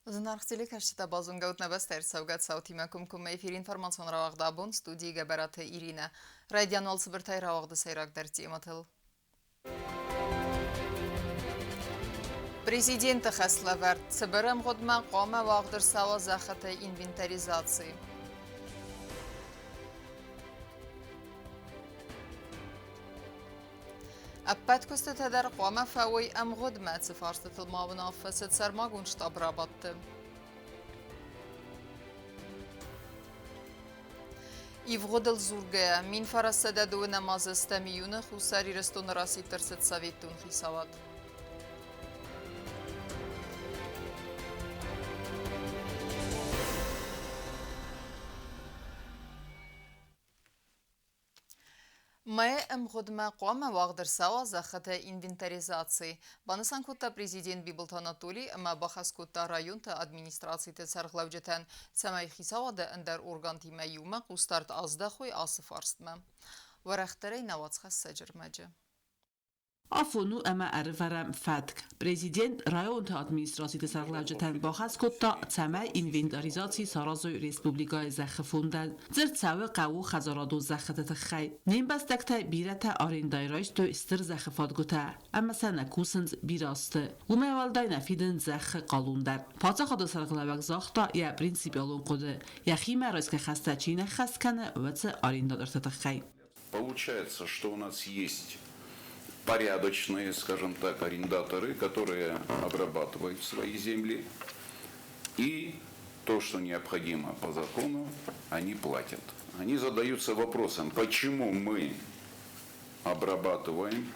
Զնարխցիլի կաշտա բազուն գաուտնավաս տերցավգատ սաութիմակում կում էվիր ինформацион равաղդաբուն ստուդիի գաբարաթը իրինը։ Ռադիանոլ սվրթայ равաղդը սայրակ դերցի մթլ։ Президенты хаславард цыбырым ғудма қома вағдырсава захаты инвентаризации. Аппат кустатадар қома фауи ам ғудма цифарстатыл мавын афасыт сармагун штаб рабатты. Ивғудыл зургая, мин фарасада дуына мазыста миюны хусари растон раси тырсыт советтун хисават. Мы МГУДМА قوام واغدرساوا захата инвентаризации. Банасан кутта президент Бибылт Анатолий, ма бахаскутта районта администрации тецарглавджетен цамай хисавада андар органтима юма кустарт аздахуй асыфарстма. Варахтарей навацхас саджырмаджа. Афону эма әрварам фәтк. Президент районта администрацияты сарглавжатан бахас котта цамай инвентаризации Саразой республикай захфундан. Зір цавы қау хазараду захататы хай. Нембастакта бирата арендайрайсту истер захфадгута. Әмі сәна кусынз бирасты. Умевалдай нафиден зах қалундар. Паца хада сарглавак захта я принципиалун коды. Яхима райска хастачина хаскана ваца арендадартаты хай. Получается, что у нас есть порядочные, скажем так, арендаторы, которые обрабатывают свои земли, и то, что необходимо по закону, они платят. Они задаются вопросом, почему мы обрабатываем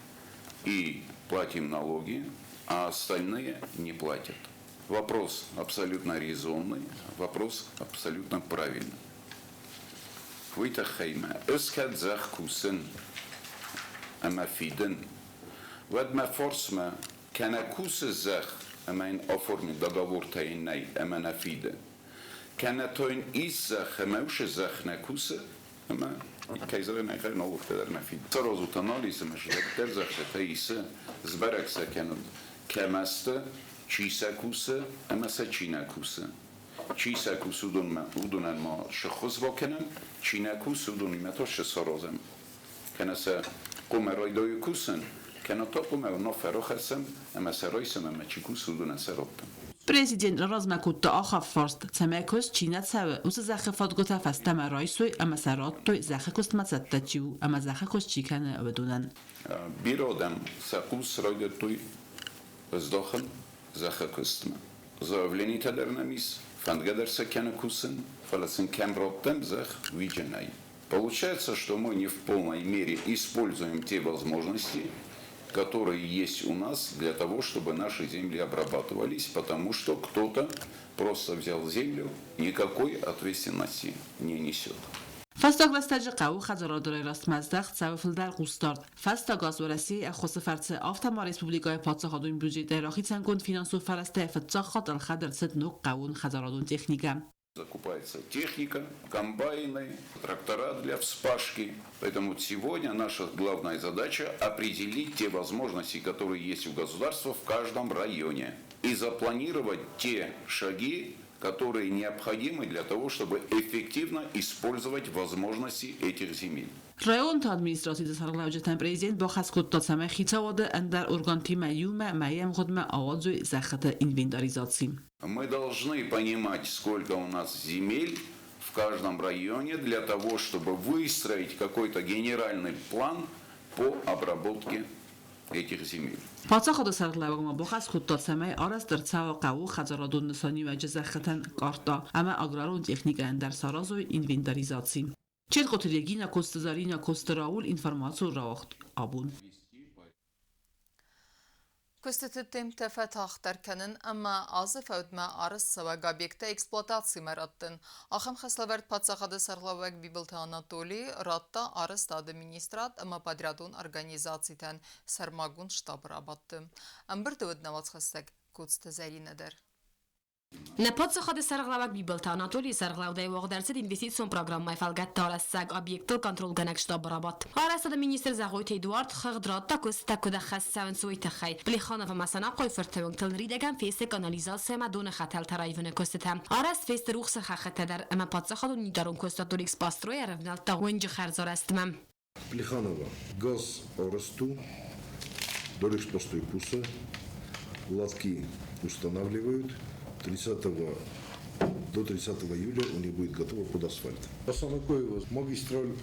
и платим налоги, а остальные не платят. Вопрос абсолютно резонный, вопрос абсолютно правильный. Хуитахайма, эскадзах кусен, амафиден. Ведь форсма канакус зах, амайн оформи договор тайнай, аманафиде. Канатоин иззах, амауш зах накуса, ама кайзер найхай новых тедер нафиде. Сразу анализ машет тезах таиса, сберекса канун. Кемаста, чисакуса, амаса чинакуса. Чисакус удунан ма шхоз вакенам, чинакус удунимато шсарозам. Канаса кумеройдой кусен. Президент размакутта ахаффарст цамекос чина цаве уса захафат гота фастама райсуй ама сараттой захакост мацаттачу ама захакос чикана ведунан. Биродам сакус ройдетуй сдохен захакостма. Заявление тадернамис фангадерса кенакусен фаласен кемроптем зах видженай. Получается, что мы не в полной мере используем те возможности, которые есть у нас для того, чтобы наши земли обрабатывались, потому что кто-то просто взял землю, никакой ответственности не несет. Фастаг растаجи قاو خزرادرای راست مزدخ سوفل در قوستارد. فاستاگ از ورسی اخوص فرڅ آفتما ریسپوبلیکای پادساخادون بودجه دراخی تنگون فینانسو فرسته فتزاخات الخدر ست نوک قاون خزرادون تکنیکم. Закупается техника, комбайны, трактора для вспашки. Поэтому сегодня наша главная задача определить те возможности, которые есть у государства в каждом районе. И запланировать те шаги, которые необходимы для того, чтобы эффективно использовать возможности этих земель. رایون تا ادمینستراتیو سرگلاوجتن президент با خسکوت تا سمه خیتاواده اندر ارگانتی میوم میم خودم آوازوی زخط инвентаризации. Мы должны понимать, сколько у нас земель в каждом районе для того, чтобы выстроить какой-то генеральный план по обработке этих земель. پاچا خود سرگلاوگ ما با خسکوت تا سمه آرس در цава قاو خزرادون نسانی و جزختن کارتا اما اگرارون تکنیک اندر سارازوی инвентаризации. چه قطریگینا کستزارینا کستراول інформацию راوخت آبون. Кустететем тефетахтарканын, амма азыф өдма арыс саваг объекта эксплуатации мараттын. Ахам хаславерт пацахады сарлавак Бибылты Анатолий, ратта арыс администрат, амма подрядун организациятен сармагун штаб рабатты. Амбырды өдна вацхастак кустезаринадер. Na podzachody sarglawak Bibelta Anatolii sarglawday waqdarsid investitsiyon programmay falgat tarassag obyektil kontrolganak shtabarabat. Arasada minister Zagoyt Eduard Khagdrat takus takuda khassavan suitakhay. Blikhanova masana qoyfirtawang talridagan feste kanalizatsiya maduna khatal tarayvene kostetam. Aras feste ruxsa khakhatadar ama podzachodu nidarun kostatolix pastroy ravnal ta wenj kharzorastmam. Плеханова. Газ расту, дорож постой пуса, лотки устанавливают. 30 до 30 июля у них будет готово под асфальт. Посанакоево магистраль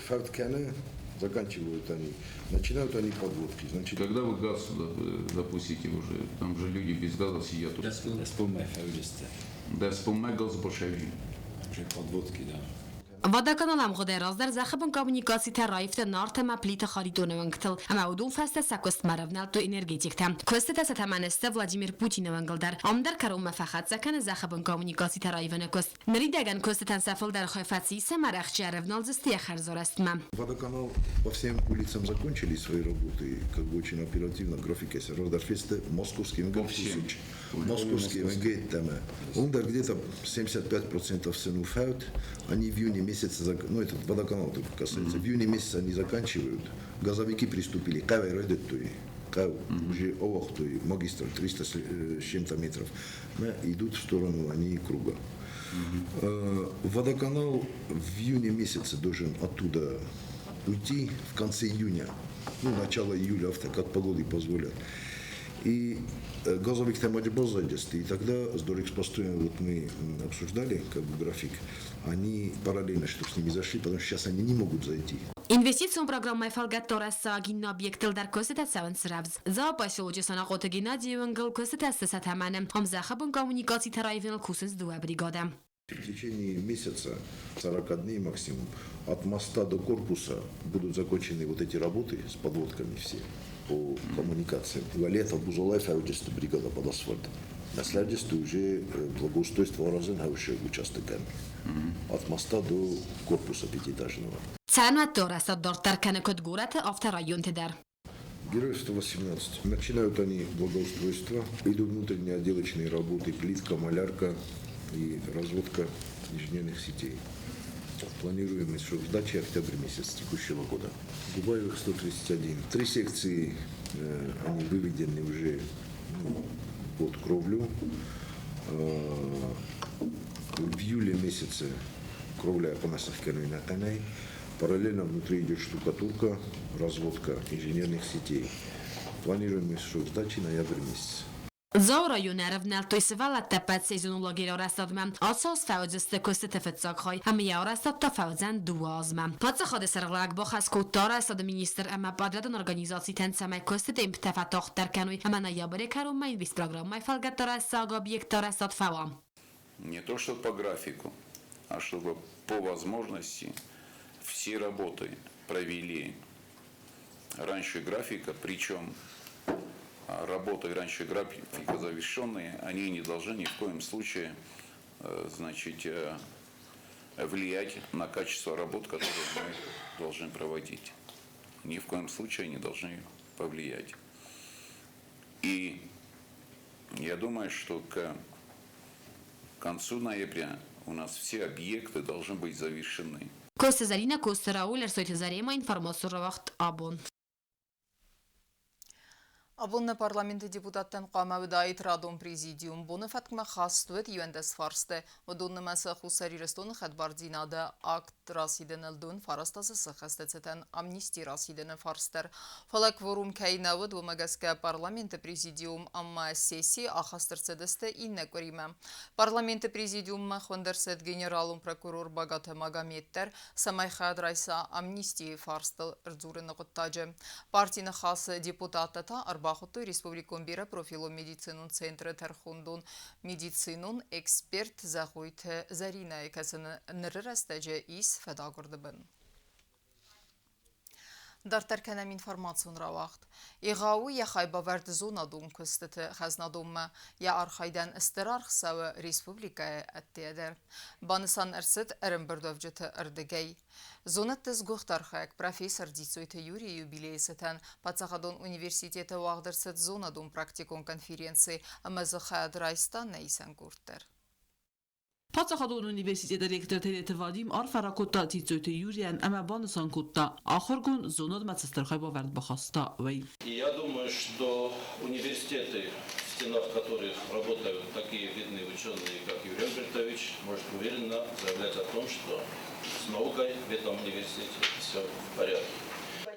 Фауткене заканчивают они, начинают они подводки. Значит, Когда вы газ запустите уже, там же люди без газа сидят. Да, вспоминай газ большевик. Подводки, да. Водоканалам غداراز در زخبن کامونیکاسی ترایفت نارت ما پلیت خاریدونه ونگتل اما اودون فست سکوست مرونال تو انرژیتیک تام کوست تا ستمانست ولادیمیر پوتین ونگل در آمدر کروم فقط زکن زخبن کامونیکاسی ترایفونه کوست نریدگن کوست تنسفل در خفاتی سمرخ جرفنال زستی خرزارست مم. водоканал по всем улицам закончили свои работы, как бы очень оперативно, график есть. Роздарфесте, московский МГ-Фусич, московский МГ-Тема. Он где-то 75% сыну фаут, они в июне месяце, ну этот водоканал только касается, в июне месяце они заканчивают, газовики приступили, кавай ройдеттуи, уже овахтуи, магистраль 300 с чем-то метров, идут в сторону они круга. Водоканал в июне месяце должен оттуда уйти в конце июня, ну, начало июля, как погоды позволят. И газовик там зайдет, и тогда с Дорекспостроем вот мы обсуждали как бы график, они параллельно, чтобы с ними зашли, потому что сейчас они не могут зайти. Инвестицион программай фалгат тораса гин объектил дар косет саван сравз. За поселочи санaqot Геннадий Венгел косет сатаманем. Ам захабун коммуникации тарайвен кусенс дуа бригада. В течение месяца, 40 дней максимум, от моста до корпуса будут закончены вот эти работы с подводками все по коммуникациям. Валета, Бузолай, Фаудиста бригада под асфальтом. На следующий уже благоустройство Розенхауши участками. От моста до корпуса пятиэтажного. Цана тораса дортар канекот гурата авторайон тедар. Героев 118. Начинают они благоустройство, идут внутренние отделочные работы, плитка, малярка и разводка инженерных сетей. Планируемый срок сдачи октябрь месяц текущего года. Дубаевых 131. 3 секции они выведены уже под кровлю. В июле месяце кровля по насовкану и наканай. Параллельно внутри идет штукатурка, разводка инженерных сетей. Планируемый срок сдачи ноябрь месяц. За район равнал то есть валатапат сезонология растадмам. Асос фаудзست کوست تفتزاقهای همه یا رستاد تا فاوزن دوازمم. پس خود سرگلک با خاص کوتاه رستاد مینیستر اما پادران ارگانیزاسی تنسمه کوست تیم تفتاخت در کنوی اما نیابری کارو ماین بیس پروگرام مای فالگت رستاد объект رستاد فوام. Не то что по графику, а чтобы по возможности все работы провели раньше графика, причем работы раньше графика завершенные, они не должны ни в коем случае влиять на качество работ, которые мы должны проводить. Ни в коем случае не должны повлиять. И я думаю, что к концу ноября у нас все объекты должны быть завершены. کوست زرینه کوست راول ارسایت زریما اینفرماسیون وقت آبون. Абунна парламенты депутаттан қамавыдайт радон президиум. Буны фаткма хастует юендес фарсты. Удунны мәсі хусарирестоны хадбардинады акт расиден ылдуын фарастасы сықастецетен амнисти расиден фарстыр. Фалак ворум кайнавыд вымагаске парламенты президиум амма сессии ахастырцедесті инне көримем. Парламенты президиум хондерсет генералум прокурор Багаты Магометтер самайхад райса амнистии фарстыл рдзурыны құттажы. Партийны хасы депутаттата Бахутой республикон бира профилу медицинун центры тархундун медицинун эксперт Захойт Зарина экасыны ныры растажы ис федагорды бін. Դարտարկանեմ ինֆորմացիոն ռավախտ։ Իղաու յախայբավարդ զոնադում կստը խազնադումը յա արխայդան ըստերար խսավը ռեսպուբլիկայ ատտիադեր։ Բանսան ըրստ ըրմբրդովջըթը ըրդգեյ։ Զոնատыз գողտարխայք պրոֆեսոր դիցույթը յուրի յուբիլեյսըթան Պացախադոն ունիվերսիտետը վաղդրստ զոնադում պրակտիկոն կոնֆերենցի մզխայադրայստան նեյսան գուրտեր։ Պացախադոն ունիվերսիտետը ռեկտորը Վադիմ Արֆարակոտա դիցույթը Յուրիան ամաբանսան կուտա ախորգուն զոնոդ մացստերխայբավարդ բախաստա վեյ։ Я думаю, что университеты, в стенах которых работают такие видные ученые, как Юрий Альбертович, может уверенно заявлять о том, что с наукой в этом университете все в порядке.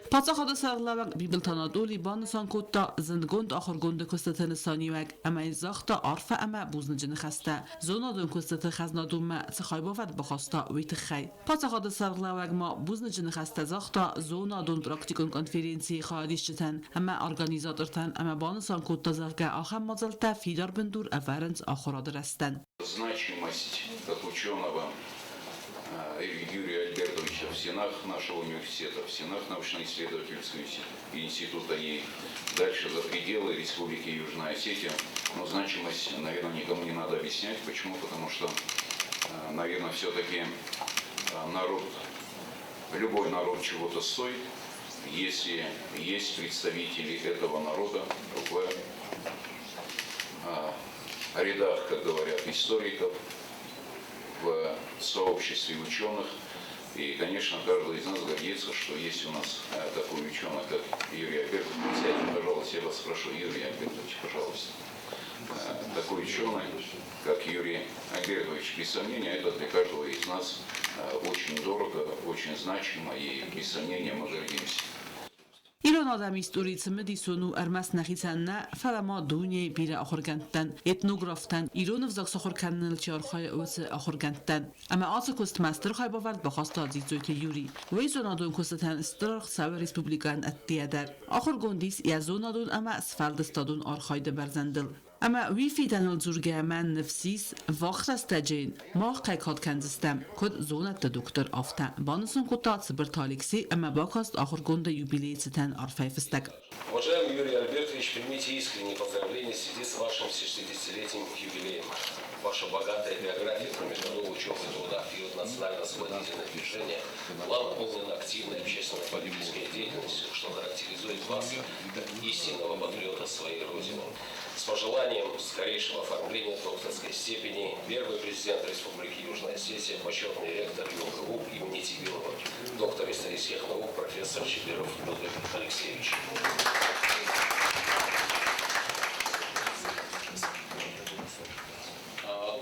Պացախադը սաղլավակ բիբլթանադոլի բանսան կոտա զնդգոնդ ախորգոնդը կստըթը նսանիվակ ամայն զաղթը արվը ամա բուզնջն խաստա զոնադուն կստըթը խազնադումը ծխայբավարդ բխաստա վիթը խայ Պացախադը սաղլավակ ма բուզնջն խաստա զաղթը զոնադուն պրակտիկոն կոնֆերենցի խարիշչտան ամա օրգանիզատորտան ամա բանսան կոտա զաղգա ախամ մազալտա ֆիդար բնդուր ավարենց ախորադրաստան Значимость как ученого Юрия Альбертовича в стенах нашего университета, в стенах научно-исследовательского института и дальше за пределы Республики Южная Осетия. Но значимость, наверное, никому не надо объяснять. Почему? Потому что, наверное, все-таки народ, любой народ чего-то стоит, если есть представители этого народа в рядах, как говорят, историков, в сообществе ученых. И, конечно, каждый из нас гордится, что есть у нас такой ученый, как Юрий Альбертович. Сядьте, пожалуйста, я вас прошу, Юрий Альбертович, пожалуйста. Такой ученый, как Юрий Альбертович, без сомнения, это для каждого из нас очень дорого, очень значимо, и без сомнения мы гордимся. İran adam istorisi medisonu ermas naxitsanna falama duni bira axorgantdan etnograftan İranov zaksaxorkanil charxay os axorgantdan ama azı kost master xaybavard baxasta dizuyte yuri ve zonadon kostatan istirx sav respublikan attiyadar axorgondis ya zonadon ama asfaldstadon arxayda barzandil اما وی فیدن زورگه من نفسیس وقتستجین ما قیقات کنزستم کد زونت دکتر آفتن بانسون کتا صبر تالیکسی اما باکاست آخر گنده یوبیلیتستن آرفایفستگ Уважаемый Юрий Альбертович, примите искренние поздравления в связи с вашим 60-летним юбилеем. Ваша богатая биография про международную учебу и труда и от национально-освободительное движение была наполнена активной общественно-политической деятельностью, что характеризует вас как истинного патриота своей Родины. С пожеланием скорейшего оформления докторской степени первый президент Республики Южная Осетия, почетный ректор ЮМГУ имени Тибилова, доктор исторических наук, профессор Чибиров Людвиг Алексеевич.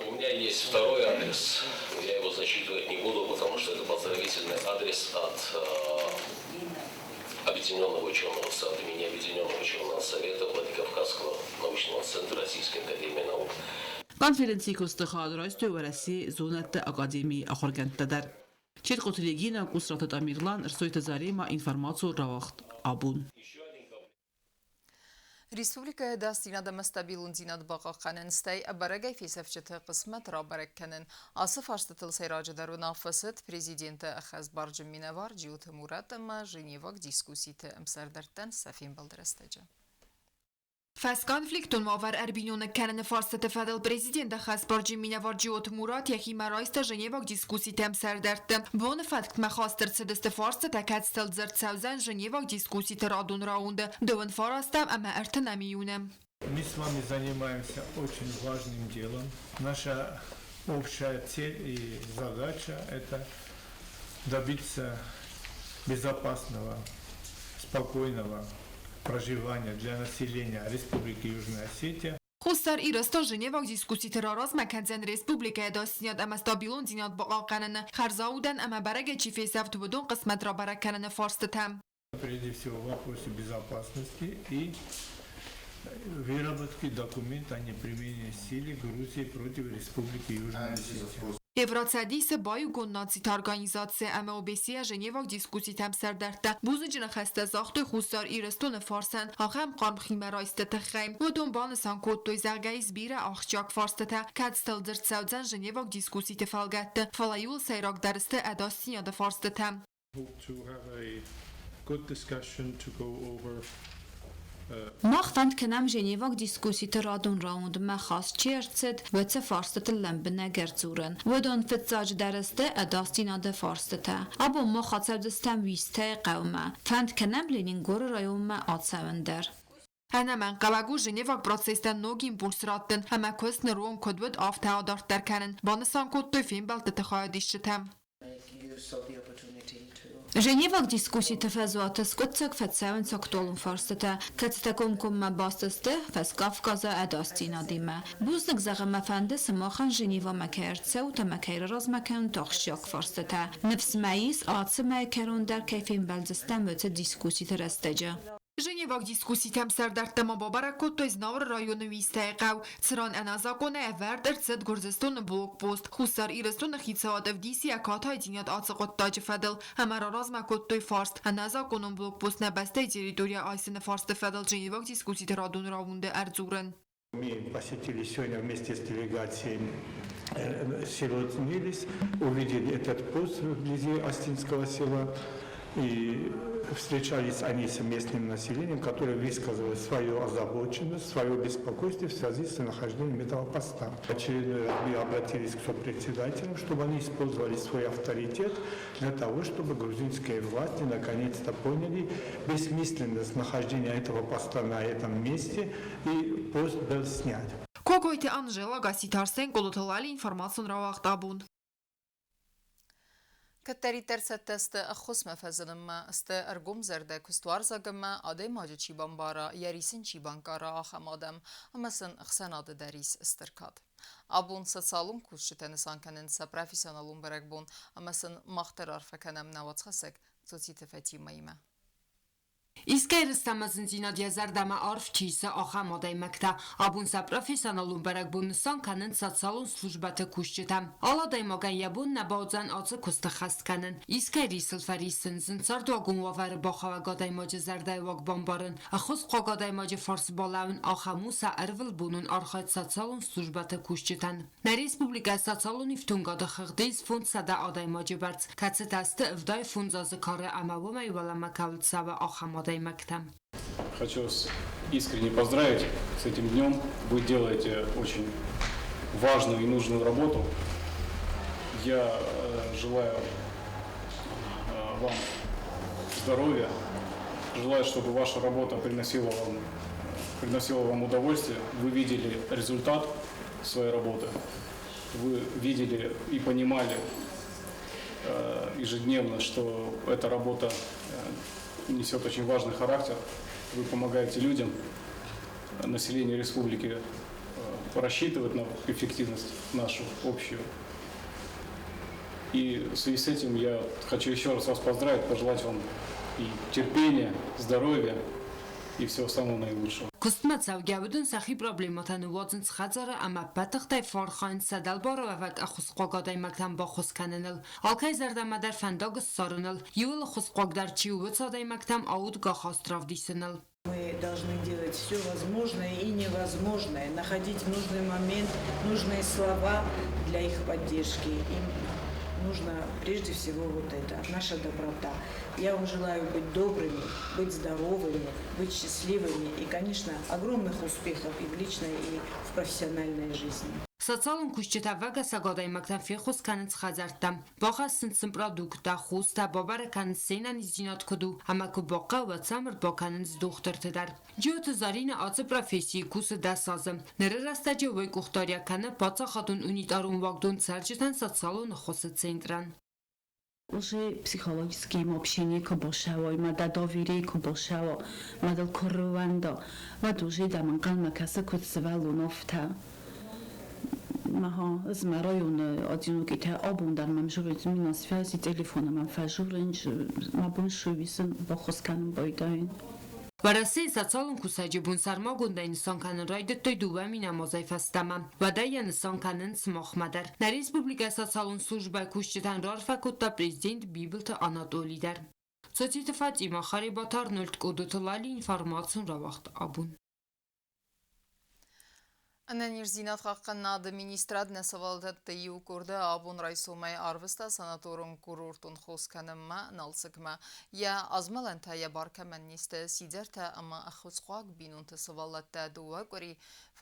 У меня есть второй адрес, я его зачитывать не буду, потому что это поздравительный адрес от Объединенного ученого совета, имени Объединенного ученого совета Владикавказского научного центра Российской академии наук. конференции костخاد رئیس ورسی زونت اکادمی آخرگندتدر چه قطریگینا قصرات امیرلان رسویت زاریم اینفرماسیو رواخت آبون Республика Дастинада мастабилун зинад бақақанын стай абарагай фесефчеті қысмет рабаракканын асы фарстытыл сайраджадару нафасыт президенті Ахаз Барджым Минавар Джиуты Мурат ама Женевак дискусситы амсардартан Сафин Балдрастаджа. فاس کنفلیکتون ماور اربینون کنن فارست فدل پرزیدنت خاص برجی مینوار جیوت مورات یکی مرایست ژنیواک دیسکوسی تم سردرت بون فدکت مخاستر سدست فارست تکت ستل زرد سوزن ژنیواک دیسکوسی ترادون راوند دون فارستم اما ارتنمیونم. Мы с вами занимаемся очень важным делом. Наша общая цель и задача – это добиться безопасного, спокойного проживания для населения Республики Южная Осетия. خستار ایرستا ژنیواک دیسکوسی تراراز مکنزن رسپوبلیکا داستیناد اما استابیلون زیناد باقاقنن خرزاودن اما برگ چیفی سفت بدون قسمت را برکنن فارستتم. Прежде всего в вопросе безопасности и выработки документа о неприменении силы Грузии против Республики Южная Осетия. Еврацадис баю гоннацит организация МОБС ژنیواک دیسکوسی تم سردرته بوزجن خسته زاخت خوستار ایرستون فارسن آخم قرم خیمرایست تخیم و دنبال سانکوت دوی زرگایز بیره آخجاک فارسته کدستل درد سوزن ژنیواک دیسکوسی تفلگت فلایول سیراک درسته اداستین یاد فارسته تم. To have a good discussion to go over Մախտանդ կնամ Ժենևակ դիսկուսիտ ռադուն ռաունդը խաս չերցետ վեցը ֆարստը լեմբնե գերծուրն ոդոն ֆծաջ դարստը ադաստինադը ֆարստը աբո մոխացարդստան վիստե qawma ֆանդ կնամ լենին գորը ռայոմը ացավնդեր Hemen Kalagu Женевak procesten nog impuls ratten hama kost neron kodwed af teadarter kennen bannesan kod töfin belte te khayadishetem Ժենևակ դիսկուսիտ ֆեզուատը սկոցակ ֆեցավն ցակտոլուն ֆարստը կացտակոմ կոմմա բաստստը ֆես կավկազա ադաստինադիմը բուզնկ զաղմա ֆանդը սմոխան Ժենևա մակերցը ու տմակեր ռազմական տողշյակ ֆարստը նվս մայիս ացը մայքերոնդար կեֆին բալձստան վեցը դիսկուսիտ ռստեջը Женевак дискуситем сердертема бабаракот той знавр району вистеqaw Цран аназаконе эвердер цед Гурзистон блокпост Хусар ирестон хицаадев диси акатay динят ацqottacı fedel Hamara razmakot той фарст аназаконun блокпост небесте территория айсыны фарсты федел Женевак дискусит радун раунде Эрзурен Мы посетили сегодня вместе с делегацией Сирот-Нилис, увидели этот пост вблизи Астинского села и встречались они с местным населением, которое высказало свою озабоченность, свое беспокойство в связи с нахождением этого поста. В очередной раз мы обратились к сопредседателям, чтобы они использовали свой авторитет для того, чтобы грузинские власти наконец-то поняли бессмысленность нахождения этого поста на этом месте и пост был снят. Կոկոյթի Անժելա Գասիթարսեն կոլոթլալի ինֆորմացիոն ռավախտաբուն Կտերի տերցետեստը ըխոսմը ֆեզնմը ստը ըրգում զերդե կուստուար զագմը ադե մաջը չի բամբարա երիսին չի բանկարա ախամադեմ ամասն ըխսանադը դերիս ստրկատ Աբուն սոցիալում կուշտենսան կանենսա պրոֆեսիոնալում բերեկբուն ամասն մախտեր արֆականեմ նավացխասեք ծոցի տվետի մայմը Իսկայրստամազն զինադիազարդամա արվ չիսը ախամոդայ մկտա, աբունսա պրոֆեսիոնալուն բերակբուն նսան կանն սացալուն սլուժբատը կուշճտամ։ Ալադայ մոգան յաբուն նաբաուձան ացը կուստը խաստ կանն։ Իսկայրի սլվարիսն զնցարդու ագուն վավարը բոխավագադայ մոջը զարդայ վակ բամբարն, ախոս қողադայ մոջը ֆարս բալավն ախամուսա արվլ բունուն արխայt սացալուն սլուժբատը կուշճտան։ Նա ռեսպուբլիկա սացալուն իվտունգադը խղդեյս ֆոնդ սադա ադայ մոջը բարց, կացետաստը վդայ ֆոնձազը կարը ամավում այ վալամակալցավը ախամոդայ Хочу вас искренне поздравить с этим днем. Вы делаете очень важную и нужную работу. Я желаю вам здоровья. Желаю, чтобы ваша работа приносила вам удовольствие. Вы видели результат своей работы. Вы видели и понимали ежедневно, что эта работа несет очень важный характер. Вы помогаете людям, населению республики рассчитывать на эффективность нашу общую. И в связи с этим я хочу еще раз вас поздравить, пожелать вам и терпения, здоровья и всего самого наилучшего. Կոստմացավ գյավդուն սախի պրոբլեմոտան ուվածն ծխածարը ամա պատղտայ ֆորխայն սադալ բարովավակ ախուս қողադայ մակտան բա խոսկանենլ ալքայ զարդամադար фандогс сорунал юл хусқогдар чи увцадай мактам ауд гахастрав дисенал Мы должны делать все возможное и невозможное, находить нужный момент, нужные слова для их поддержки. Им нужно прежде всего вот это, наша доброта. Я вам желаю быть добрыми, быть здоровыми, быть счастливыми и, конечно, огромных успехов и в личной, и в профессиональной жизни. Սոցիալուն կուշճտավագը սագոդայ մակտան ֆիխուս կանց խազարտամ բոխասն սմպրոդուկտա խուստա բաբարական սենան իզինատ կդու համակու բոկա վացամր բոկանց դուխտր տդար ջոթ զարինը ածը պրոֆեսիի կուսը դասազը ներերաստաջը վեյ կուխտարյականը բացախատուն ունիտարուն վագդուն царջտան սոցիալուն խոսը центран Уже психологическим общение кобошаво, мада доверие кобошаво, мада корвандо, мад уже даманган макаса кутсвалуновта. Маха з району одиноките обундар мам журит на связи телефона мам фажуренж мабун шувисен бохосканм бойдаин Վարասեի սացալուն կուսաջիբուն սարմագունդային սանքանն ռայդը տոյ դուվամին ամոզայ ֆաստամա վադայան սանքանն սմոխմադար նա ռեսպուբլիկա սացալուն սուժբայ կուշճտան ռարֆակոտա պրեզիդենտ բիբլթը անատոլիդար Ծոցիտը Ֆատիմա Խարիբաթար նոլտ կոդոտլալի ինֆորմացիոն ռավախտ աբուն Անանիր զինատ խաղկաննա administrad նեսավալդատ դեյու կորդը աբուն ռայսոմայ արվստա սանատորում կուրորտուն խոսկանմա նալսկմա я ազմալանթա я բարքամեննիստը սիդերթա ամա ախոսխակ բինունթը սավալատտա դուա կորի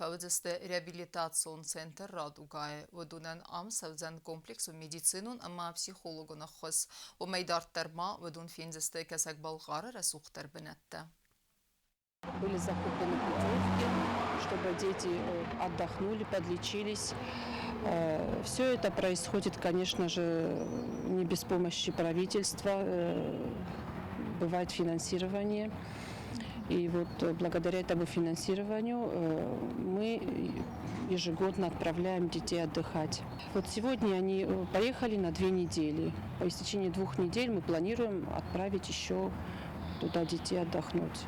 ֆավձստը реабилитацион центр радугае вдунен амсавзен комплексу медицинун амма психологуна хос умайдарттерма вдун финзесте кесак балгары расухтер бенетте. Были закуплены путевки, чтобы дети отдохнули, подлечились. Все это происходит, конечно же, не без помощи правительства. Бывает финансирование. И вот благодаря этому финансированию мы ежегодно отправляем детей отдыхать. Вот сегодня они поехали на 2 недели. По истечении 2 недель мы планируем отправить еще туда детей отдохнуть.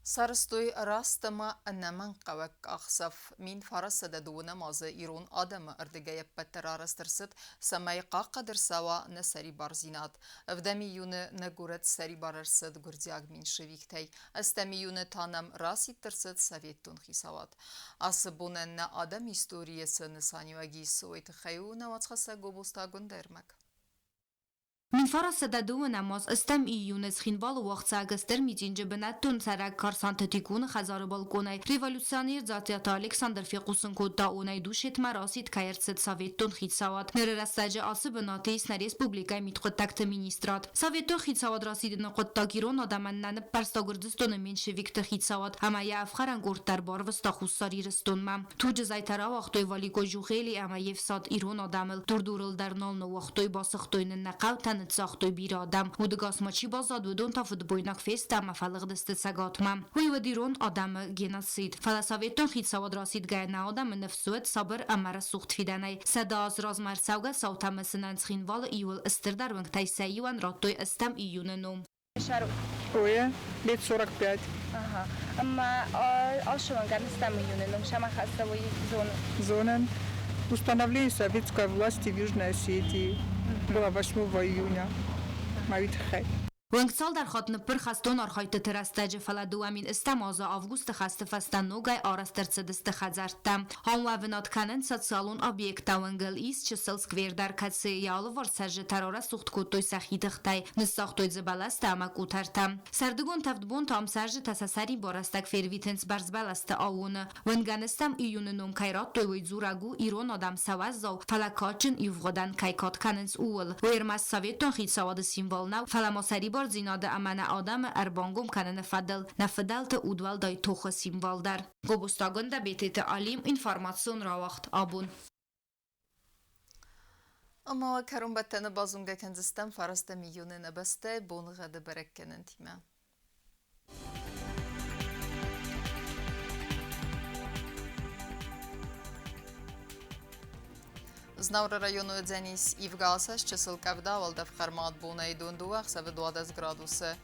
Сарстуй растама аннаман قوك أخصف من فرس ددونا مازه إيرون آدم أردقية بتر رسترست سماي قدر سوا نسري بارزينات افدميون نجورت سري باررسد جردياج من شويكتي استميون تانم راسي ترسد سويتون خيسوات أصبونن آدم هستورية سنسانيوغي سويت خيونا واتخسا جوبوستا جندرمك من فرس دادو نماز استم ایونز خینوال وقت ساگستر میتینجه بنتون سرک کارسانتتیکون خزار بالکونه ریولوسیونیر زاتیات الکساندر فیقوسن کود دا اونای دوشت مراسید کایرتسد ساویتون خیتساوات نر رستاج آسب ناتیس نر ریسپوبلیکای میتخود تکت مینیسترات ساویتون خیتساوات راسید نقد تاگیرون آدمن نن پرستاگردستون منشویکت خیتساوات اما یا افخرن گورد در بار وستا خوصاری رستون مم تو جزایترا وقتوی والیکو جوخیلی اما یفساد ایرون آدمل دردورل در نال نو وقتوی باسختوین نقاوتن ساختوی بیرادم ودگاس ماچی بازاد ودون تا فوتبویناک فیستا مفلق دست سگاتمم وی ودیرون آدم گناسید فلسفیتون خید سواد راسید گه نه آدم نفسوت صبر امر سوخت فیدنی صدا از راز مرسوگه صوتا مسنن خینوال ایول استردر ونگ تایسایوان راتوی استم ایون نوم Ой, лет 45. Ага. А что он стам июня? Шама хасовой зоны. Зоны. Установление советской власти в Южной Осетии было 8 июня. Мавит хай. ونگسال در خاطن پر خستون آرخایت ترستج فلدو امین استمازا آوگوست خست فستن نوگای آرسترد است خزرتم هم ونات کنن صد سالون آبیکتا ونگل ایست چه سال سکویر در کسی یالو ور سرج تراره سوخت کتوی سخیت خطای نساختوی زبالست امک اوترتم سردگون تفدبون تام سرج تسسری بارستک فیرویتنس برزبالست آون ونگانستم ایون نوم کایرات توی ویزورگو ایران آدم سوازو فلکاچن ایوغدن کایکات کننس اول ویرمس سویتون خید سواد سیمبال نو فلماسری زیناده امن آدم اربانگم کنه نفدلت اودوال دای توخ سیموال در گوبستاگن ده بیتیت علیم اینفارماسیون را وقت آبون اما کرم بتن بازونگه کنزستم فرست میون نبسته بونغه برکنن تیمه Znavra rayonu Dzenis Ivgasas Çesılkavda Valdev Kharmat Bunay Dunduaq 20 градусы.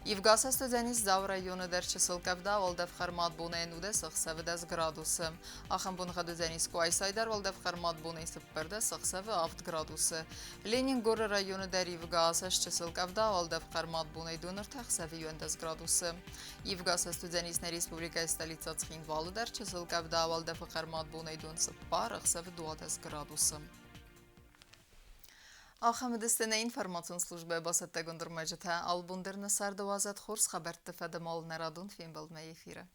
Ivgasas Dzenis Zav rayonu der Çesılkavda Valdev Kharmat Bunay Nudes 20 градусы. Axın bunğa Dzenis Kuaysaydar Valdev Kharmat Bunay Sıpperda 20 градусы. Leningor rayonu der Ivgasas Çesılkavda Valdev Kharmat Bunay Dunurtaq 20 градусы. Ivgasas Dzenis Respublika stolica Txinvalı der Çesılkavda Valdev Kharmat Bunay Dun Sıppar 20 градусы. Ахамедистене информацион службе басетте гундурмаджета албундерна сардовазат хорс хабарт федемал нарадун фин балме эфире.